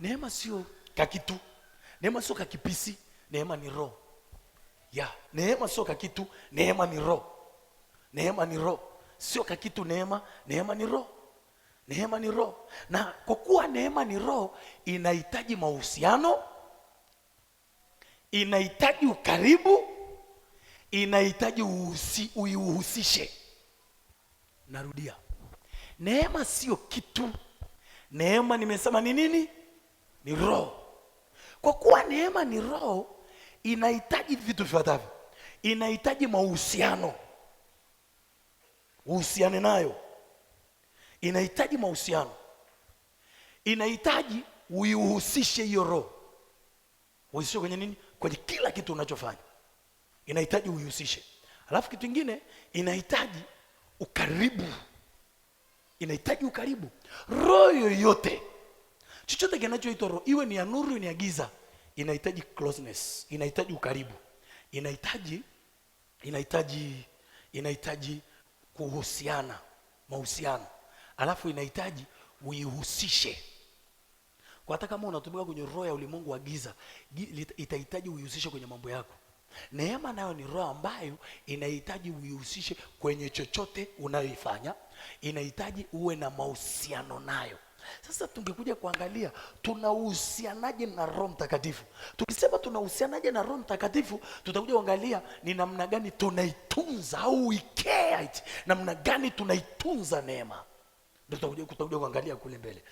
Neema sio kakitu. Neema sio kakipisi, neema ni roho. Neema sio kakitu, neema ni roho. Neema ni roho. Sio kakitu neema ni roho. Neema ni roho. Na kwa kuwa neema ni roho, inahitaji mahusiano, inahitaji ukaribu, inahitaji uihusishe. Narudia. Neema sio kitu. Neema nimesema ni nini? Ni roho. Kwa kuwa neema ni roho, inahitaji vitu vifuatavyo. Inahitaji mahusiano. Uhusiane nayo. Inahitaji mahusiano. Inahitaji uihusishe hiyo roho. Uhusishe kwenye nini? Kwenye kila kitu unachofanya. Inahitaji uihusishe. Alafu kitu kingine, inahitaji ukaribu. Inahitaji ukaribu. Roho yoyote, chochote kinachoitwa roho, iwe ni ya nuru ni ya giza, inahitaji closeness, inahitaji ukaribu. Inahitaji kuhusiana, mahusiano. Alafu inahitaji uihusishe. Kwa hata kama unatumika kwenye roho ya ulimwengu wa giza, itahitaji uihusishe kwenye mambo yako. Neema nayo ni roho ambayo inahitaji uihusishe kwenye chochote unayoifanya. Inahitaji uwe na mahusiano nayo. Sasa tungekuja kuangalia tunahusianaje na Roho Mtakatifu. Tukisema tunahusianaje na Roho Mtakatifu, tutakuja kuangalia ni namna gani tunaitunza au we care it, namna gani tunaitunza neema. Ndio tutakuja kuangalia kule mbele.